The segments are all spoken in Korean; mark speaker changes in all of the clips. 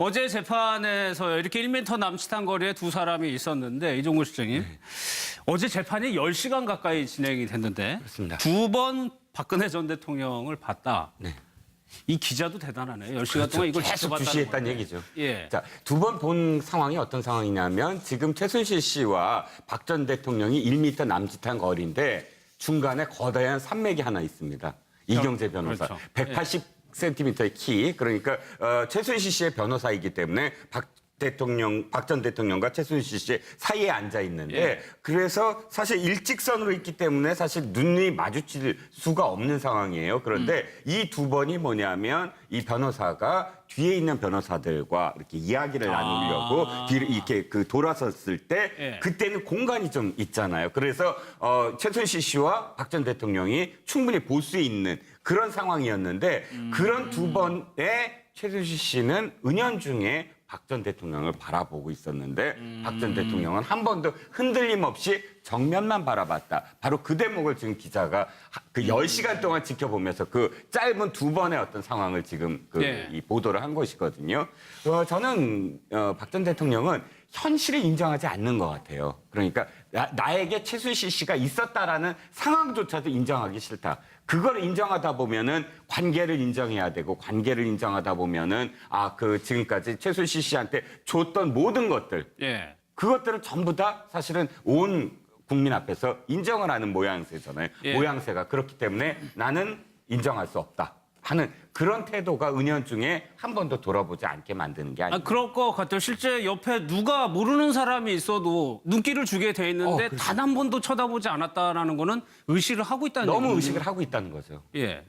Speaker 1: 어제 재판에서 이렇게 1m 남짓한 거리에 두 사람이 있었는데 이종구 실장님 어제 재판이 10시간 가까이 진행이 됐는데
Speaker 2: 그렇습니다.
Speaker 1: 두 번 박근혜 전 대통령을 봤다.
Speaker 2: 네.
Speaker 1: 이 기자도 대단하네요. 10시간 동안 이걸
Speaker 2: 계속
Speaker 1: 지켜봤다는
Speaker 2: 주시했다는
Speaker 1: 건데.
Speaker 2: 얘기죠.
Speaker 1: 예.
Speaker 2: 자, 두 번 본 상황이 어떤 상황이냐면 지금 최순실 씨와 박 전 대통령이 1m 남짓한 거리인데 중간에 거대한 산맥이 하나 있습니다. 이경재 변호사.
Speaker 1: 그렇죠.
Speaker 2: 180cm의 키. 그러니까 최순실 씨의 변호사이기 때문에 박 전 대통령과 최순실 씨 사이에 앉아 있는데
Speaker 1: 예.
Speaker 2: 그래서 사실 일직선으로 있기 때문에 사실 눈이 마주칠 수가 없는 상황이에요. 그런데 이 두 번이 뭐냐면 이 변호사가 뒤에 있는 변호사들과 이렇게 이야기를 나누려고 뒤를 이렇게 돌아섰을 때
Speaker 1: 예.
Speaker 2: 그때는 공간이 좀 있잖아요. 그래서 최순실 씨와 박 전 대통령이 충분히 볼 수 있는 그런 상황이었는데 그런 두 번에 최순실 씨는 은연중에 박 전 대통령을 바라보고 있었는데 박 전 대통령은 한 번도 흔들림 없이 정면만 바라봤다. 바로 그 대목을 지금 기자가 그 10시간 동안 지켜보면서 그 짧은 두 번의 어떤 상황을 지금
Speaker 1: 네.
Speaker 2: 이 보도를 한 것이거든요. 저는 박 전 대통령은 현실을 인정하지 않는 것 같아요. 그러니까 나에게 최순실 씨가 있었다라는 상황조차도 인정하기 싫다. 그걸 인정하다 보면은 관계를 인정해야 되고 관계를 인정하다 보면은 지금까지 최순실 씨한테 줬던 모든 것들
Speaker 1: 예.
Speaker 2: 그것들은 전부 다 사실은 온 국민 앞에서 인정을 하는 모양새잖아요.
Speaker 1: 예.
Speaker 2: 모양새가 그렇기 때문에 나는 인정할 수 없다 하는 그런 태도가 은연중에 한 번도 돌아보지 않게 만드는 게 아니에요.
Speaker 1: 그럴 것 같아요. 실제 옆에 누가 모르는 사람이 있어도 눈길을 주게 돼 있는데
Speaker 2: 그렇죠.
Speaker 1: 단 한 번도 쳐다보지 않았다라는 거는 의식을 하고 있다는
Speaker 2: 너무
Speaker 1: 얘기군요.
Speaker 2: 의식을 하고 있다는 거죠.
Speaker 1: 예.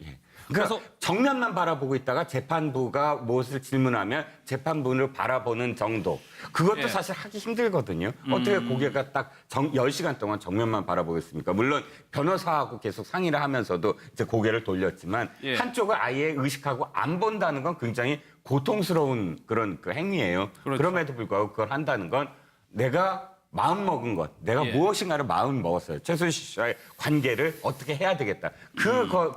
Speaker 2: 그래서
Speaker 1: 그래서
Speaker 2: 정면만 바라보고 있다가 재판부가 무엇을 질문하면 재판부를 바라보는 정도. 그것도
Speaker 1: 예.
Speaker 2: 사실 하기 힘들거든요. 어떻게 고개가 딱 10시간 동안 정면만 바라보겠습니까? 물론 변호사하고 계속 상의를 하면서도 이제 고개를 돌렸지만
Speaker 1: 예.
Speaker 2: 한쪽을 아예 의식하고 안 본다는 건 굉장히 고통스러운 그런 그 행위예요.
Speaker 1: 그렇죠.
Speaker 2: 그럼에도 불구하고 그걸 한다는 건 내가 마음 먹은 것, 내가
Speaker 1: 예.
Speaker 2: 무엇인가를 마음 먹었어요. 최순실 씨와의 관계를 어떻게 해야 되겠다.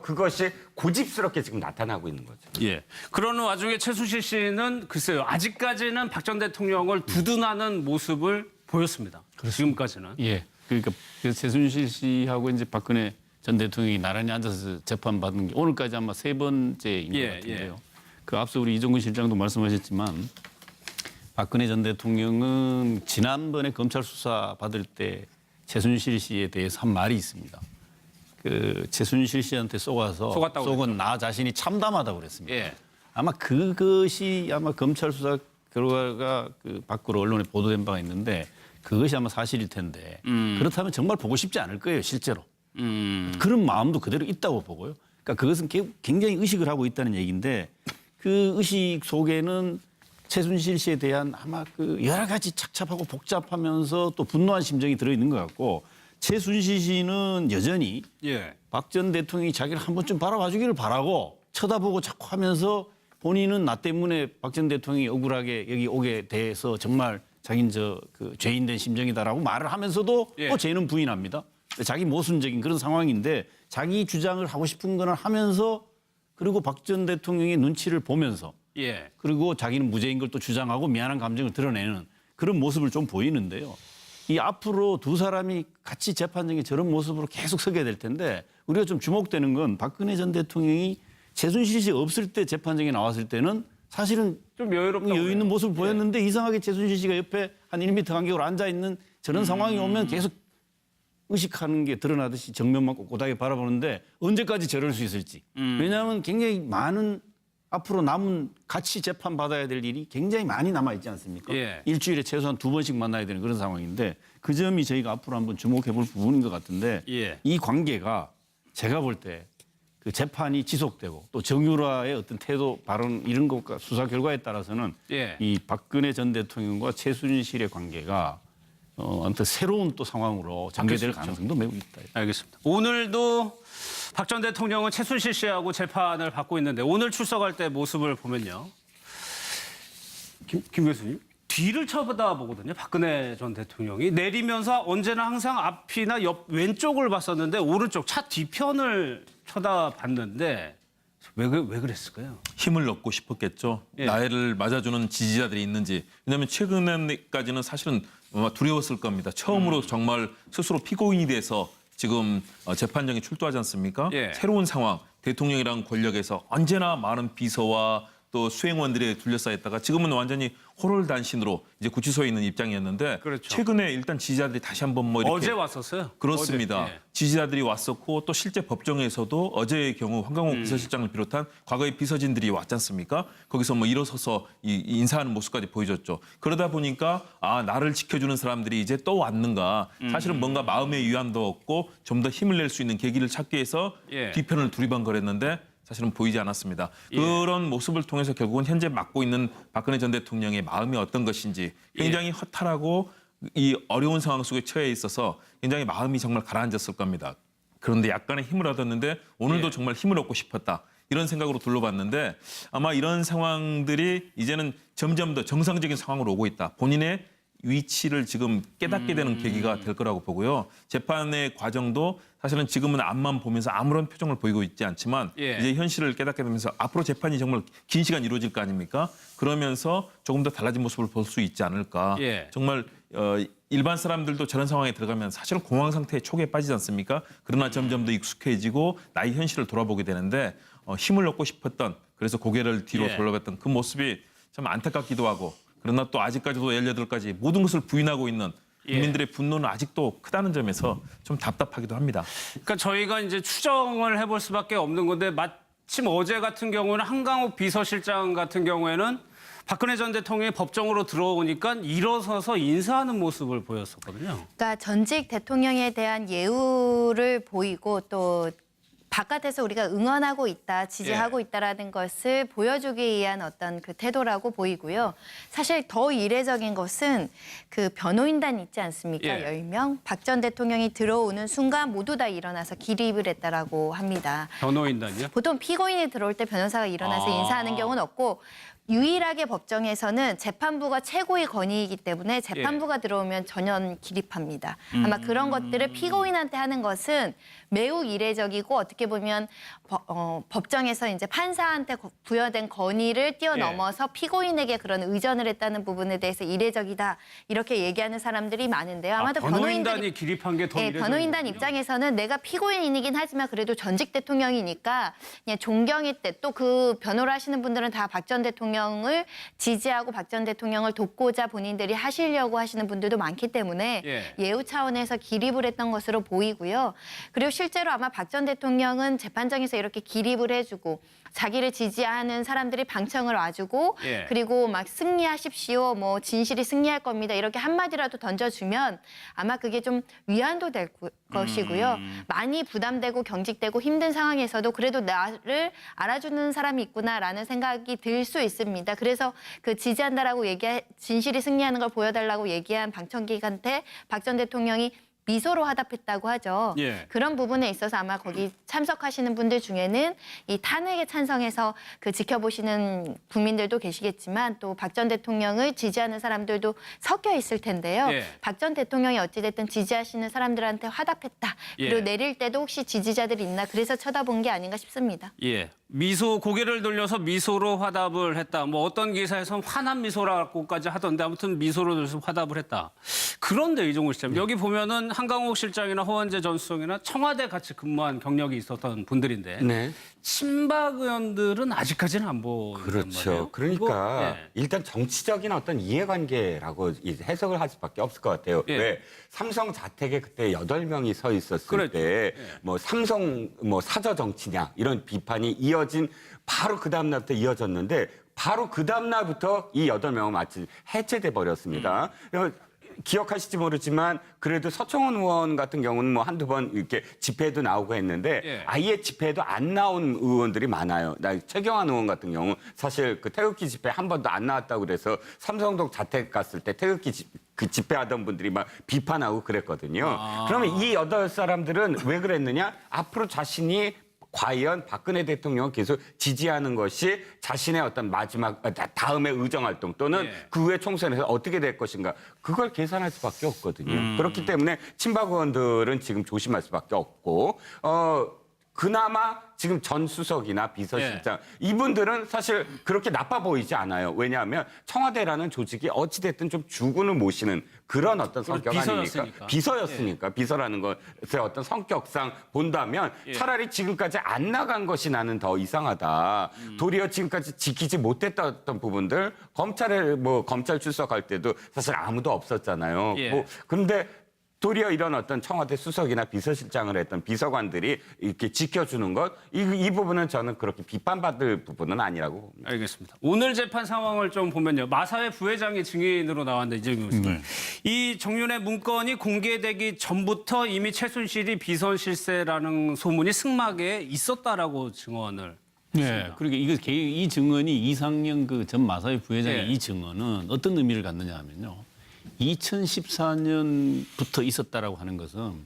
Speaker 2: 그것이 고집스럽게 지금 나타나고 있는 거죠.
Speaker 1: 예. 그러는 와중에 최순실 씨는 글쎄요. 아직까지는 박 전 대통령을 두둔하는 모습을 보였습니다. 지금까지는.
Speaker 3: 예. 그러니까 그 최순실 씨하고 이제 박근혜 전 대통령이 나란히 앉아서 재판받은 게 오늘까지 아마 세 번째인 것
Speaker 1: 예,
Speaker 3: 같은데요.
Speaker 1: 예.
Speaker 3: 그 앞서 우리 이종근 실장도 말씀하셨지만 박근혜 전 대통령은 지난번에 검찰 수사 받을 때 최순실 씨에 대해서 한 말이 있습니다. 그 최순실 씨한테
Speaker 1: 속았다고
Speaker 3: 속은 나 자신이 참담하다고 그랬습니다.
Speaker 1: 예.
Speaker 3: 아마 그것이 아마 검찰 수사 결과가 그 밖으로 언론에 보도된 바가 있는데 그것이 아마 사실일 텐데 그렇다면 정말 보고 싶지 않을 거예요, 실제로. 그런 마음도 그대로 있다고 보고요. 그러니까 그것은 굉장히 의식을 하고 있다는 얘기인데 그 의식 속에는 최순실 씨에 대한 아마 그 여러 가지 착잡하고 복잡하면서 또 분노한 심정이 들어있는 것 같고 최순실 씨는 여전히
Speaker 1: 예.
Speaker 3: 박 전 대통령이 자기를 한 번쯤 바라봐 주기를 바라고 쳐다보고 자꾸 하면서 본인은 나 때문에 박 전 대통령이 억울하게 여기 오게 돼서 정말 자기는 그 죄인된 심정이다라고 말을 하면서도
Speaker 1: 예.
Speaker 3: 또 죄는 부인합니다. 자기 모순적인 그런 상황인데 자기 주장을 하고 싶은 거는 하면서 그리고 박 전 대통령의 눈치를 보면서
Speaker 1: 예.
Speaker 3: 그리고 자기는 무죄인 걸 또 주장하고 미안한 감정을 드러내는 그런 모습을 좀 보이는데요. 이 앞으로 두 사람이 같이 재판정에 저런 모습으로 계속 서게 될 텐데 우리가 좀 주목되는 건 박근혜 전 대통령이 최순실 씨 없을 때 재판정에 나왔을 때는 사실은
Speaker 1: 좀 여유롭다고
Speaker 3: 여유 있는
Speaker 1: 그래요.
Speaker 3: 모습을 보였는데 이상하게 최순실 씨가 옆에 한 1m 간격으로 앉아있는 저런 상황이 오면 계속 의식하는 게 드러나듯이 정면만 꼿꼿하게 바라보는데 언제까지 저럴 수 있을지. 왜냐하면 굉장히 많은 앞으로 남은 같이 재판받아야 될 일이 굉장히 많이 남아있지 않습니까?
Speaker 1: 예.
Speaker 3: 일주일에 최소한 2번씩 만나야 되는 그런 상황인데 그 점이 저희가 앞으로 한번 주목해 볼 부분인 것 같은데
Speaker 1: 예.
Speaker 3: 이 관계가 제가 볼 때 그 재판이 지속되고 또 정유라의 어떤 태도 발언 이런 것과 수사 결과에 따라서는
Speaker 1: 예.
Speaker 3: 이 박근혜 전 대통령과 최순실의 관계가 아무튼 새로운 또 상황으로 전개될 가능성도 매우 있다.
Speaker 1: 알겠습니다. 오늘도 박 전 대통령은 최순실 씨하고 재판을 받고 있는데 오늘 출석할 때 모습을 보면요. 김 교수님. 뒤를 쳐다보거든요. 박근혜 전 대통령이. 내리면서 언제나 항상 앞이나 옆 왼쪽을 봤었는데 오른쪽 차 뒤편을 쳐다봤는데 왜 그랬을까요?
Speaker 4: 힘을 얻고 싶었겠죠.
Speaker 1: 예.
Speaker 4: 나를 맞아주는 지지자들이 있는지. 왜냐하면 최근에까지는 사실은 아마 두려웠을 겁니다. 처음으로 정말 스스로 피고인이 돼서 지금 재판정에 출두하지 않습니까?
Speaker 1: 예.
Speaker 4: 새로운 상황, 대통령이랑 권력에서 언제나 많은 비서와 또 수행원들에 둘러싸였다가 지금은 완전히 호롤단신으로 이제 구치소에 있는 입장이었는데
Speaker 1: 그렇죠.
Speaker 4: 최근에 일단 지지자들이 다시 한번 뭐 이렇게
Speaker 1: 어제 왔었어요.
Speaker 4: 그렇습니다.
Speaker 1: 어제, 예.
Speaker 4: 지지자들이 왔었고 또 실제 법정에서도 어제의 경우 황강호 비서실장을 비롯한 과거의 비서진들이 왔지 않습니까? 거기서 뭐 일어서서 인사하는 모습까지 보여줬죠. 그러다 보니까 아 나를 지켜주는 사람들이 이제 또 왔는가. 사실은 뭔가 마음의 위안도 얻고 좀 더 힘을 낼 수 있는 계기를 찾기 위해서
Speaker 1: 예.
Speaker 4: 뒤편을 두리번거렸는데 사실은 보이지 않았습니다. 그런 모습을 통해서 결국은 현재 맡고 있는 박근혜 전 대통령의 마음이 어떤 것인지 굉장히 허탈하고 이 어려운 상황 속에 처해 있어서 굉장히 마음이 정말 가라앉았을 겁니다. 그런데 약간의 힘을 얻었는데 오늘도 정말 힘을 얻고 싶었다. 이런 생각으로 둘러봤는데 아마 이런 상황들이 이제는 점점 더 정상적인 상황으로 오고 있다. 본인의 위치를 지금 깨닫게 되는 계기가 될 거라고 보고요. 재판의 과정도 사실은 지금은 앞만 보면서 아무런 표정을 보이고 있지 않지만
Speaker 1: 예.
Speaker 4: 이제 현실을 깨닫게 되면서 앞으로 재판이 정말 긴 시간 이루어질 거 아닙니까? 그러면서 조금 더 달라진 모습을 볼 수 있지 않을까.
Speaker 1: 예.
Speaker 4: 정말 일반 사람들도 저런 상황에 들어가면 사실은 공황 상태에 초기에 빠지지 않습니까? 그러나 점점 더 익숙해지고 나의 현실을 돌아보게 되는데 힘을 얻고 싶었던 그래서 고개를 뒤로
Speaker 1: 예.
Speaker 4: 돌려봤던 그 모습이 참 안타깝기도 하고 그러나 또 아직까지도 18가지 모든 것을 부인하고 있는 국민들의 분노는 아직도 크다는 점에서 좀 답답하기도 합니다.
Speaker 1: 그러니까 저희가 이제 추정을 해볼 수밖에 없는 건데 마침 어제 같은 경우는 한강욱 비서실장 같은 경우에는 박근혜 전 대통령이 법정으로 들어오니까 일어서서 인사하는 모습을 보였었거든요.
Speaker 5: 그러니까 전직 대통령에 대한 예우를 보이고 또 바깥에서 우리가 응원하고 있다, 지지하고 있다라는 것을 보여주기 위한 어떤 그 태도라고 보이고요. 사실 더 이례적인 것은 그 변호인단 있지 않습니까?
Speaker 1: 예.
Speaker 5: 10명. 박 전 대통령이 들어오는 순간 모두 다 일어나서 기립을 했다라고 합니다.
Speaker 1: 변호인단이요?
Speaker 5: 보통 피고인이 들어올 때 변호사가 일어나서 인사하는 경우는 없고 유일하게 법정에서는 재판부가 최고의 권위이기 때문에 재판부가 들어오면 전혀 기립합니다. 아마 그런 것들을 피고인한테 하는 것은 매우 이례적이고 어떻게 보면 법정에서 이제 판사한테 부여된 권위를 뛰어넘어서 피고인에게 그런 의전을 했다는 부분에 대해서 이례적이다 이렇게 얘기하는 사람들이 많은데요. 아마도
Speaker 1: 변호인단이 기립한 게 더
Speaker 5: 네,
Speaker 1: 이례적이군요.
Speaker 5: 변호인단 입장에서는 내가 피고인이긴 하지만 그래도 전직 대통령이니까 그냥 존경의 때 또 그 변호를 하시는 분들은 다 박 전 대통령을 지지하고 박 전 대통령을 돕고자 본인들이 하시려고 하시는 분들도 많기 때문에 예우 차원에서 기립을 했던 것으로 보이고요. 그리고 실제로 아마 박 전 대통령은 재판장에서 이렇게 기립을 해주고 자기를 지지하는 사람들이 방청을 와주고 그리고 막 승리하십시오, 뭐 진실이 승리할 겁니다 이렇게 한마디라도 던져주면 아마 그게 좀 위안도 될 것이고요. 많이 부담되고 경직되고 힘든 상황에서도 그래도 나를 알아주는 사람이 있구나라는 생각이 들 수 있습니다. 그래서 그 지지한다라고 진실이 승리하는 걸 보여달라고 얘기한 방청객한테 박 전 대통령이 미소로 화답했다고 하죠. 그런 부분에 있어서 아마 거기 참석하시는 분들 중에는 이 탄핵에 찬성해서 그 지켜보시는 국민들도 계시겠지만 또 박 전 대통령을 지지하는 사람들도 섞여 있을 텐데요. 박 전 대통령이 어찌됐든 지지하시는 사람들한테 화답했다. 그리고 내릴 때도 혹시 지지자들이 있나 그래서 쳐다본 게 아닌가 싶습니다.
Speaker 1: 예. 미소 고개를 돌려서 미소로 화답을 했다. 뭐 어떤 기사에서는 환한 미소라고까지 하던데 아무튼 미소로 돌려서 화답을 했다. 그런데 이종훈 실장 여기 보면은 한강욱 실장이나 허원재 전 수석이나 청와대 같이 근무한 경력이 있었던 분들인데
Speaker 2: 네.
Speaker 1: 친박 의원들은 아직까지는 안 보이는
Speaker 2: 그렇죠.
Speaker 1: 말이에요.
Speaker 2: 그러니까
Speaker 1: 그리고,
Speaker 2: 일단 정치적인 어떤 이해관계라고 해석을 할 수밖에 없을 것 같아요. 왜 삼성 자택에 그때 8명이 서 있었을
Speaker 1: 그렇죠.
Speaker 2: 때 뭐 삼성 뭐 사저 정치냐 이런 비판이 이어진 바로 그 다음 날부터 이어졌는데 바로 그 다음 날부터 이 8명은 마치 해체돼 버렸습니다. 기억하실지 모르지만 그래도 서청원 의원 같은 경우는 뭐 한두 번 이렇게 집회도 나오고 했는데 아예 집회에도 안 나온 의원들이 많아요. 나 최경환 의원 같은 경우 사실 그 태극기 집회 한 번도 안 나왔다고 그래서 삼성동 자택 갔을 때 태극기 그 집회하던 분들이 막 비판하고 그랬거든요. 그러면 이 8사람들은 왜 그랬느냐? 앞으로 자신이 과연 박근혜 대통령을 계속 지지하는 것이 자신의 어떤 마지막 다음의 의정활동 또는 그 후에 총선에서 어떻게 될 것인가 그걸 계산할 수밖에 없거든요. 그렇기 때문에 친박 의원들은 지금 조심할 수밖에 없고 그나마 지금 전 수석이나 비서실장 이분들은 사실 그렇게 나빠 보이지 않아요. 왜냐하면 청와대라는 조직이 어찌됐든 좀 주군을 모시는 그런 어떤 성격 아닙니까?
Speaker 1: 비서였으니까.
Speaker 2: 비서였으니까. 비서라는 것의 어떤 성격상 본다면 차라리 지금까지 안 나간 것이 나는 더 이상하다. 도리어 지금까지 지키지 못했던 부분들 검찰 출석할 때도 사실 아무도 없었잖아요.
Speaker 1: 예.
Speaker 2: 근데 도리어 이런 어떤 청와대 수석이나 비서실장을 했던 비서관들이 이렇게 지켜주는 것, 이 부분은 저는 그렇게 비판받을 부분은 아니라고 봅니다.
Speaker 1: 알겠습니다. 오늘 재판 상황을 좀 보면요. 마사회 부회장이 증인으로 나왔는데 이재용 교수님. 이 정윤의 문건이 공개되기 전부터 이미 최순실이 비선 실세라는 소문이 승막에 있었다라고 증언을
Speaker 3: 네, 그러니까 이 증언이 이상영 그 전 마사회 부회장의
Speaker 1: 예.
Speaker 3: 이 증언은 어떤 의미를 갖느냐 하면요. 2014년부터 있었다라고 하는 것은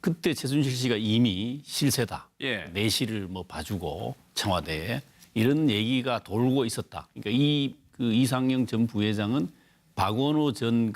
Speaker 3: 그때 최순실 씨가 이미 실세다.
Speaker 1: 예.
Speaker 3: 내실을 뭐 봐주고 청와대에 이런 얘기가 돌고 있었다. 그러니까 그 이상영 전 부회장은 박원호 전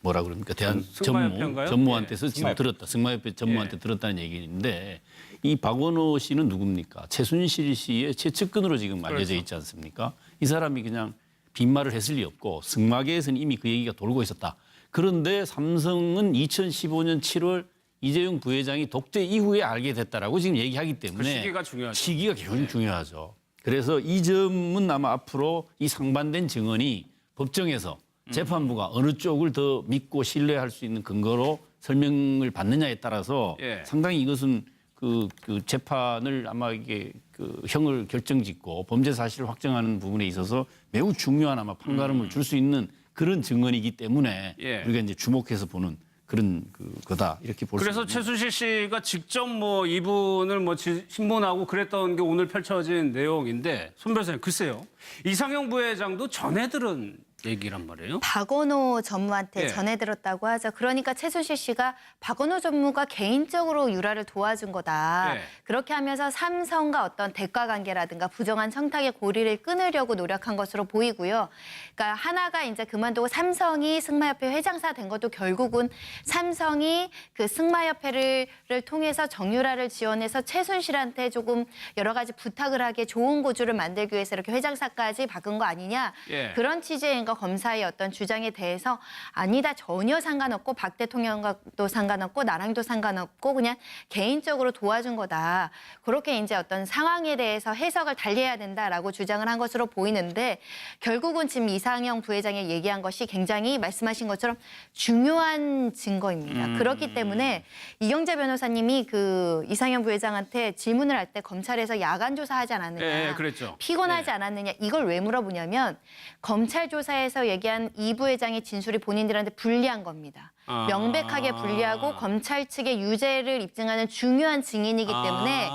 Speaker 3: 뭐라 그럽니까 대한
Speaker 1: 승마협회인가요?
Speaker 3: 전무한테서
Speaker 1: 예.
Speaker 3: 지금 들었다. 승마협회 전무한테 들었다는 얘기인데 이 박원호 씨는 누굽니까? 최순실 씨의 최측근으로 지금 알려져 있지 않습니까? 이 사람이 그냥 빈말을 했을 리 없고 승마계에서는 이미 그 얘기가 돌고 있었다. 그런데 삼성은 2015년 7월 이재용 부회장이 독재 이후에 알게 됐다라고 지금 얘기하기 때문에
Speaker 1: 그 시기가 중요하죠.
Speaker 3: 시기가 굉장히 중요하죠. 그래서 이 점은 아마 앞으로 이 상반된 증언이 법정에서 재판부가 어느 쪽을 더 믿고 신뢰할 수 있는 근거로 설명을 받느냐에 따라서
Speaker 1: 예.
Speaker 3: 상당히 이것은 그 재판을 아마 이게 그 형을 결정짓고 범죄 사실을 확정하는 부분에 있어서 매우 중요한 아마 판가름을 줄 수 있는 그런 증언이기 때문에
Speaker 1: 예.
Speaker 3: 우리가 이제 주목해서 보는 그런 거다 이렇게 볼 수 있습니다.
Speaker 1: 그래서 최순실 씨가 직접 뭐 이분을 뭐 신문하고 그랬던 게 오늘 펼쳐진 내용인데 손 변호사님 글쎄요. 이상영 부회장도 전해 들은 얘기란 말이에요.
Speaker 5: 박원호 전무한테
Speaker 1: 예.
Speaker 5: 전해 들었다고 하죠. 그러니까 최순실 씨가 박원호 전무가 개인적으로 유라를 도와준 거다.
Speaker 1: 예.
Speaker 5: 그렇게 하면서 삼성과 어떤 대가 관계라든가 부정한 청탁의 고리를 끊으려고 노력한 것으로 보이고요. 그러니까 하나가 이제 그만두고 삼성이 승마협회 회장사 된 것도 결국은 삼성이 그 승마협회를 통해서 정유라를 지원해서 최순실한테 조금 여러 가지 부탁을 하게 좋은 고주를 만들기 위해서 이렇게 회장사까지 바꾼 거 아니냐.
Speaker 1: 예.
Speaker 5: 그런 취지의 검사의 어떤 주장에 대해서 아니다 전혀 상관없고 박 대통령과도 상관없고 나랑도 상관없고 그냥 개인적으로 도와준 거다. 그렇게 이제 어떤 상황에 대해서 해석을 달리해야 된다라고 주장을 한 것으로 보이는데 결국은 지금 이상영 부회장이 얘기한 것이 굉장히 말씀하신 것처럼 중요한 증거입니다. 그렇기 때문에 이경재 변호사님이 그 이상영 부회장한테 질문을 할 때 검찰에서 야간 조사하지 않았느냐.
Speaker 1: 예, 그랬죠.
Speaker 5: 피곤하지
Speaker 1: 예.
Speaker 5: 않았느냐. 이걸 왜 물어보냐면 검찰 조사에서 얘기한 이 부회장의 진술이 본인들한테 불리한 겁니다.
Speaker 1: 아.
Speaker 5: 명백하게 불리하고 검찰 측의 유죄를 입증하는 중요한 증인이기 때문에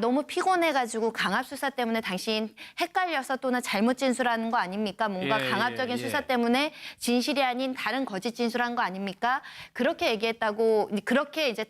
Speaker 5: 너무 피곤해가지고 강압수사 때문에 당신 헷갈려서 또는 잘못 진술하는 거 아닙니까? 뭔가
Speaker 1: 예,
Speaker 5: 강압적인
Speaker 1: 예,
Speaker 5: 수사
Speaker 1: 예.
Speaker 5: 때문에 진실이 아닌 다른 거짓 진술한 거 아닙니까? 그렇게 얘기했다고 그렇게 이제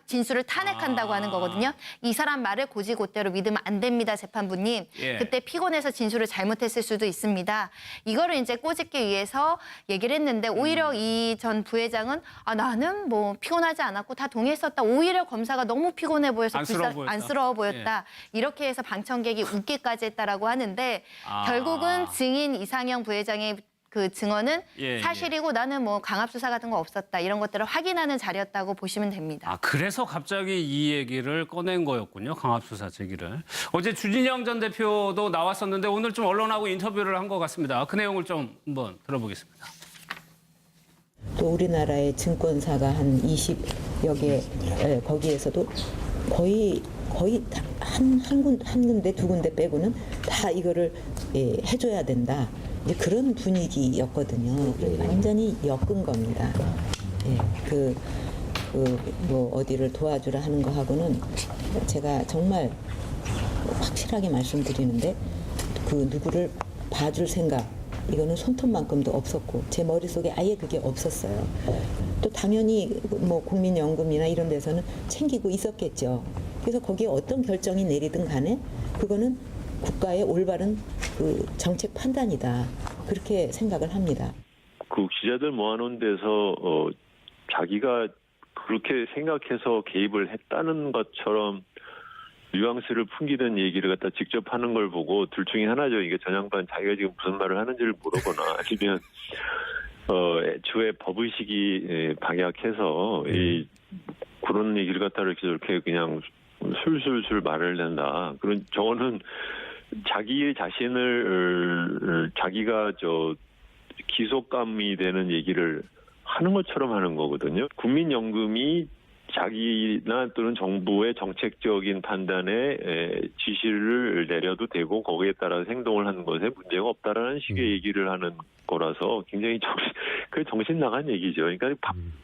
Speaker 5: 진술을 탄핵한다고 하는 거거든요. 이 사람 말을 고지고대로 믿으면 안 됩니다, 재판부님.
Speaker 1: 예.
Speaker 5: 그때 피곤해서 진술을 잘못했을 수도 있습니다. 이거를 이제 꼬집기 위해서 얘기를 했는데 오히려 이 전 부회장은 나는 뭐 피곤하지 않았고 다 동의했었다. 오히려 검사가 너무 피곤해 보여서 안쓰러워 보였다. 이렇게 해서 방청객이 웃기까지 했다라고 하는데 결국은 증인 이상영 부회장의 그 증언은
Speaker 1: 예,
Speaker 5: 사실이고 나는 뭐 강압수사 같은 거 없었다. 이런 것들을 확인하는 자리였다고 보시면 됩니다.
Speaker 1: 그래서 갑자기 이 얘기를 꺼낸 거였군요. 강압수사 제기를. 어제 주진영 전 대표도 나왔었는데 오늘 좀 언론하고 인터뷰를 한 것 같습니다. 그 내용을 좀 한번 들어보겠습니다.
Speaker 6: 또 우리나라의 증권사가 한 20여 개 거기에서도 거의 한 군데 두 군데 빼고는 다 이거를 해줘야 된다. 이제 그런 분위기였거든요. 완전히 엮은 겁니다. 뭐 어디를 도와주라 하는 거 하고는 제가 정말 확실하게 말씀드리는데 그 누구를 봐줄 생각 이거는 손톱만큼도 없었고 제 머릿속에 아예 그게 없었어요. 또 당연히 뭐 국민연금이나 이런 데서는 챙기고 있었겠죠. 그래서 거기에 어떤 결정이 내리든 간에 그거는 국가의 올바른 그 정책 판단이다. 그렇게 생각을 합니다.
Speaker 7: 그 기자들 모아놓은 데서 자기가 그렇게 생각해서 개입을 했다는 것처럼 뉘앙스를 풍기는 얘기를 갖다 직접 하는 걸 보고 둘 중에 하나죠. 이게 전양반 자기가 지금 무슨 말을 하는지를 모르거나 아니면 애초에 법의식이 박약해서 이 그런 얘기를 갖다 이렇게 저렇게 그냥 술술술 말을 낸다. 그런 저는 자기 자신을 자기가 기속감이 되는 얘기를 하는 것처럼 하는 거거든요. 국민연금이 자기나 또는 정부의 정책적인 판단에 지시를 내려도 되고 거기에 따라서 행동을 하는 것에 문제가 없다라는 식의 얘기를 하는 거라서 굉장히 정신 나간 얘기죠. 그러니까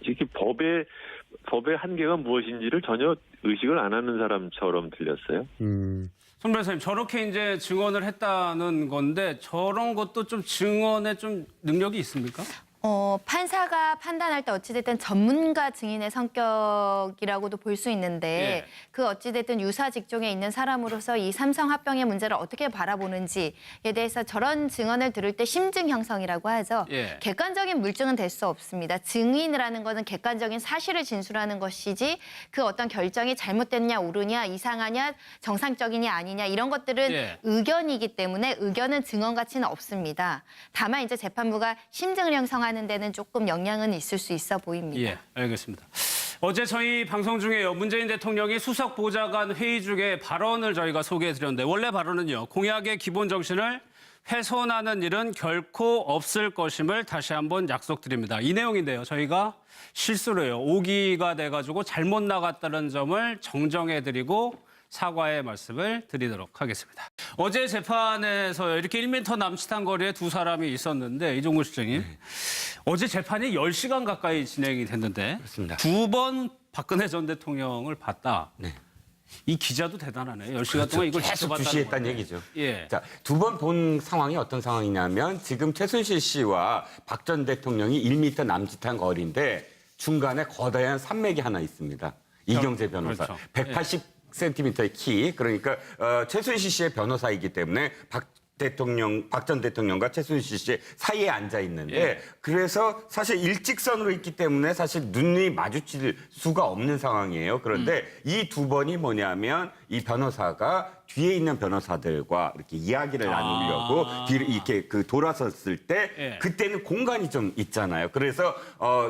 Speaker 7: 이렇게 법의 한계가 무엇인지를 전혀 의식을 안 하는 사람처럼 들렸어요.
Speaker 1: 손 변호사님, 저렇게 이제 증언을 했다는 건데 저런 것도 좀 증언에 좀 능력이 있습니까?
Speaker 5: 판사가 판단할 때 어찌됐든 전문가 증인의 성격이라고도 볼 수 있는데 그 어찌됐든 유사 직종에 있는 사람으로서 이 삼성합병의 문제를 어떻게 바라보는지에 대해서 저런 증언을 들을 때 심증 형성이라고 하죠. 객관적인 물증은 될 수 없습니다. 증인이라는 것은 객관적인 사실을 진술하는 것이지 그 어떤 결정이 잘못됐냐 옳으냐 이상하냐 정상적이냐 아니냐 이런 것들은 의견이기 때문에 의견은 증언 가치는 없습니다. 다만 이제 재판부가 심증을 형성하는 데는 조금 영향은 있을 수 있어 보입니다.
Speaker 1: 예, 알겠습니다. 어제 저희 방송 중에요. 문재인 대통령이 수석 보좌관 회의 중에 발언을 저희가 소개해드렸는데 원래 발언은요. 공약의 기본 정신을 훼손하는 일은 결코 없을 것임을 다시 한번 약속드립니다. 이 내용인데요. 저희가 실수로 해요. 오기가 돼가지고 잘못 나갔다는 점을 정정해드리고 사과의 말씀을 드리도록 하겠습니다. 어제 재판에서 이렇게 1m 남짓한 거리에 두 사람이 있었는데 이종구 실장님, 어제 재판이 10시간 가까이 진행이 됐는데
Speaker 2: 그렇습니다.
Speaker 1: 두 번 박근혜 전 대통령을 봤다.
Speaker 2: 네.
Speaker 1: 이 기자도 대단하네요. 10시간 동안 이걸
Speaker 2: 계속
Speaker 1: 지켜봤다는
Speaker 2: 주시했다는
Speaker 1: 건데.
Speaker 2: 얘기죠.
Speaker 1: 예.
Speaker 2: 자, 두 번 본 상황이 어떤 상황이냐면 지금 최순실 씨와 박 전 대통령이 1m 남짓한 거리인데 중간에 거대한 산맥이 하나 있습니다. 이경재 변호사.
Speaker 1: 그렇죠.
Speaker 2: 180cm의 키. 그러니까 최순실 씨의 변호사이기 때문에 박 전 대통령과 최순실 씨 사이에 앉아 있는데 그래서 사실 일직선으로 있기 때문에 사실 눈이 마주칠 수가 없는 상황이에요. 그런데 이 두 번이 뭐냐면 이 변호사가 뒤에 있는 변호사들과 이렇게 이야기를 나누려고 뒤로 이렇게 돌아섰을 때 그때는 공간이 좀 있잖아요. 그래서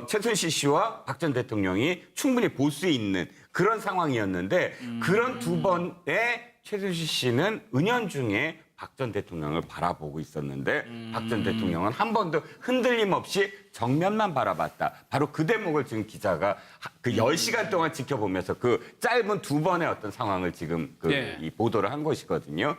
Speaker 2: 최순실 씨와 박 전 대통령이 충분히 볼 수 있는 그런 상황이었는데 그런 두 번에 최순실 씨는 은연중에 박 전 대통령을 바라보고 있었는데 박 전 대통령은 한 번도 흔들림 없이 정면만 바라봤다. 바로 그 대목을 지금 기자가 그 10시간 동안 지켜보면서 그 짧은 두 번의 어떤 상황을 지금 이 보도를 한 것이거든요.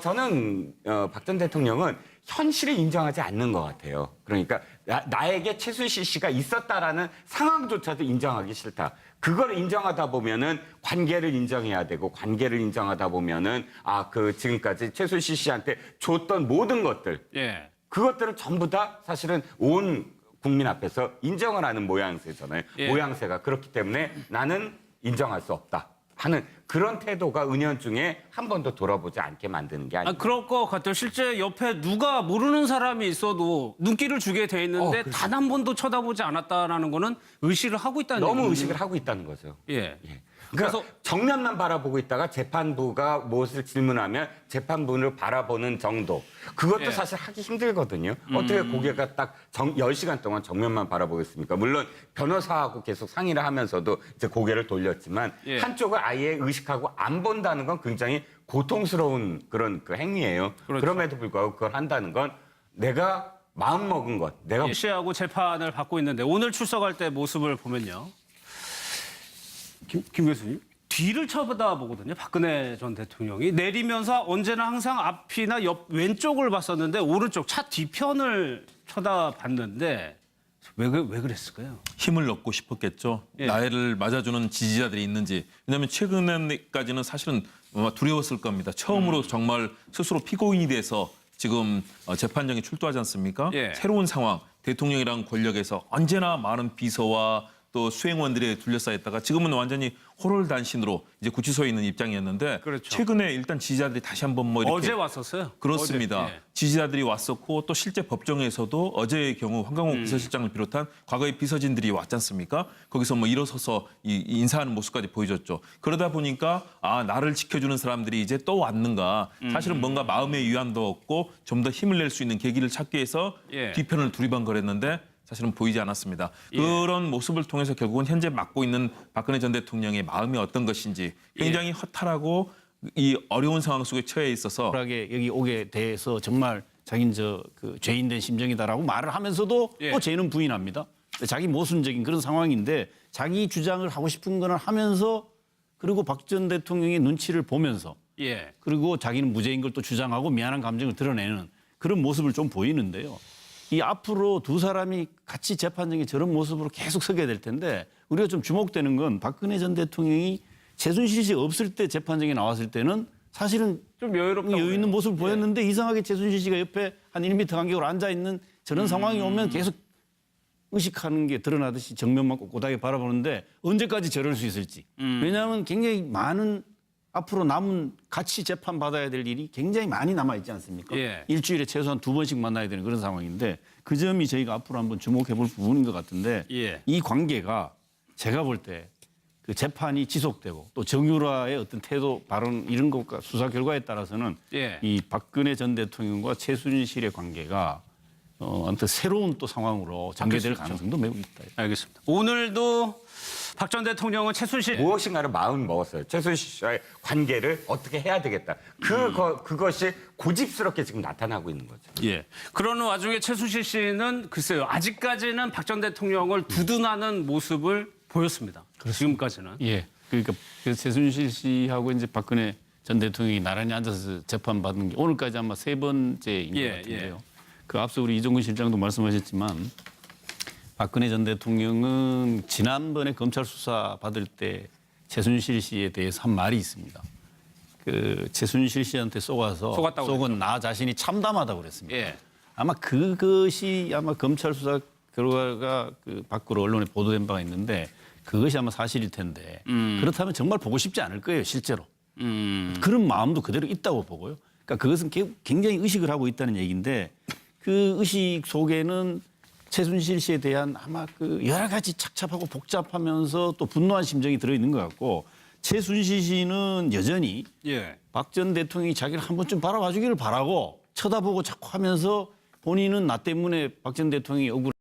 Speaker 2: 저는 박 전 대통령은 현실을 인정하지 않는 것 같아요. 그러니까 나에게 최순실 씨가 있었다라는 상황조차도 인정하기 싫다. 그걸 인정하다 보면은 관계를 인정해야 되고 관계를 인정하다 보면은 지금까지 최순실 씨한테 줬던 모든 것들 그것들은 전부 다 사실은 온 국민 앞에서 인정을 하는 모양새잖아요. 모양새가 그렇기 때문에 나는 인정할 수 없다 하는 그런 태도가 은연중에 한 번도 돌아보지 않게 만드는 게 아니에요.
Speaker 1: 그럴 것 같아요. 실제 옆에 누가 모르는 사람이 있어도 눈길을 주게 돼 있는데 단 한 번도 쳐다보지 않았다라는 거는 의식을 하고 있다는
Speaker 2: 너무
Speaker 1: 얘기군요.
Speaker 2: 의식을 하고 있다는 거죠.
Speaker 1: 예.
Speaker 2: 그래서
Speaker 1: 그래서
Speaker 2: 정면만 바라보고 있다가 재판부가 무엇을 질문하면 재판부를 바라보는 정도. 그것도 사실 하기 힘들거든요. 어떻게 고개가 딱 10시간 동안 정면만 바라보겠습니까? 물론 변호사하고 계속 상의를 하면서도 이제 고개를 돌렸지만 한쪽을 아예 의식하고 안 본다는 건 굉장히 고통스러운 그런 행위예요.
Speaker 1: 그렇죠.
Speaker 2: 그럼에도 불구하고 그걸 한다는 건 내가 마음 먹은 것, 내가
Speaker 1: 씨하고 재판을 받고 있는데 오늘 출석할 때 모습을 보면요. 김 교수님, 뒤를 쳐다보거든요. 박근혜 전 대통령이 내리면서 언제나 항상 앞이나 옆 왼쪽을 봤었는데 오른쪽 차 뒤편을 쳐다봤는데 왜 그랬을까요?
Speaker 4: 힘을 얻고 싶었겠죠. 나이를 맞아주는 지지자들이 있는지. 왜냐하면 최근에까지는 사실은 두려웠을 겁니다. 처음으로 정말 스스로 피고인이 돼서 지금 재판정에 출두하지 않습니까? 새로운 상황, 대통령이랑 권력에서 언제나 많은 비서와 또 수행원들에 둘러싸였다가 지금은 완전히 호롤단신으로 이제 구치소에 있는 입장이었는데
Speaker 1: 그렇죠.
Speaker 4: 최근에 일단 지지자들이 다시 한번 뭐 이렇게
Speaker 1: 어제 왔었어요.
Speaker 4: 그렇습니다.
Speaker 1: 어제. 예.
Speaker 4: 지지자들이 왔었고 또 실제 법정에서도 어제의 경우 황강욱 비서실장을 비롯한 과거의 비서진들이 왔지 않습니까? 거기서 뭐 일어서서 인사하는 모습까지 보여줬죠. 그러다 보니까 아 나를 지켜주는 사람들이 이제 또 왔는가. 사실은 뭔가 마음의 위안도 얻고 좀 더 힘을 낼 수 있는 계기를 찾기 위해서
Speaker 1: 예.
Speaker 4: 뒤편을 두리번거렸는데 사실은 보이지 않았습니다. 그런 모습을 통해서 결국은 현재 맡고 있는 박근혜 전 대통령의 마음이 어떤 것인지 굉장히 허탈하고 이 어려운 상황 속에 처해 있어서
Speaker 3: 하게 여기 오게 돼서 정말 자기는 그 죄인된 심정이다라고 말을 하면서도
Speaker 1: 예.
Speaker 3: 또 죄는 부인합니다. 자기 모순적인 그런 상황인데 자기 주장을 하고 싶은 거는 하면서 그리고 박 전 대통령의 눈치를 보면서
Speaker 1: 예.
Speaker 3: 그리고 자기는 무죄인 걸 또 주장하고 미안한 감정을 드러내는 그런 모습을 좀 보이는데요. 이 앞으로 두 사람이 같이 재판정에 저런 모습으로 계속 서게 될 텐데 우리가 좀 주목되는 건 박근혜 전 대통령이 최순실 씨 없을 때 재판정에 나왔을 때는 사실은
Speaker 1: 좀 여유롭다고
Speaker 3: 여유 있는
Speaker 1: 그래요.
Speaker 3: 모습을 보였는데 이상하게 최순실 씨가 옆에 한 1m 간격으로 앉아 있는 저런 상황이 오면 계속 의식하는 게 드러나듯이 정면만 꼿꼿하게 바라보는데 언제까지 저럴 수 있을지. 왜냐하면 굉장히 많은 앞으로 남은 같이 재판 받아야 될 일이 굉장히 많이 남아 있지 않습니까?
Speaker 1: 예.
Speaker 3: 일주일에 최소한 2번씩 만나야 되는 그런 상황인데 그 점이 저희가 앞으로 한번 주목해 볼 부분인 것 같은데
Speaker 1: 예.
Speaker 3: 이 관계가 제가 볼 때 그 재판이 지속되고 또 정유라의 어떤 태도 발언 이런 것과 수사 결과에 따라서는
Speaker 1: 예.
Speaker 3: 이 박근혜 전 대통령과 최순실의 관계가 아무튼 새로운 또 상황으로 전개될 가능성도 매우 있다.
Speaker 1: 알겠습니다. 오늘도 박 전 대통령은 최순실
Speaker 2: 무엇인가를 마음 먹었어요. 최순실 씨와의 관계를 어떻게 해야 되겠다. 그것이 고집스럽게 지금 나타나고 있는 거죠.
Speaker 1: 예. 그러는 와중에 최순실 씨는 글쎄요. 아직까지는 박 전 대통령을 두둔하는 모습을 보였습니다. 지금까지는.
Speaker 3: 예. 그러니까 그래서 최순실 씨하고 이제 박근혜 전 대통령이 나란히 앉아서 재판 받는 게 오늘까지 아마 3번째인 것
Speaker 1: 예,
Speaker 3: 같은데요. 그 앞서 우리 이종근 실장도 말씀하셨지만 박근혜 전 대통령은 지난번에 검찰 수사 받을 때 최순실 씨에 대해서 한 말이 있습니다. 그 최순실 씨한테
Speaker 1: 속았다고
Speaker 3: 속은 나 자신이 참담하다고 그랬습니다.
Speaker 1: 예.
Speaker 3: 아마 그것이 아마 검찰 수사 결과가 그 밖으로 언론에 보도된 바가 있는데 그것이 아마 사실일 텐데 그렇다면 정말 보고 싶지 않을 거예요, 실제로. 그런 마음도 그대로 있다고 보고요. 그러니까 그것은 굉장히 의식을 하고 있다는 얘기인데 그 의식 속에는 최순실 씨에 대한 아마 그 여러 가지 착잡하고 복잡하면서 또 분노한 심정이 들어있는 것 같고 최순실 씨는 여전히
Speaker 1: 예.
Speaker 3: 박 전 대통령이 자기를 한 번쯤 바라봐 주기를 바라고 쳐다보고 자꾸 하면서 본인은 나 때문에 박 전 대통령이 억울해.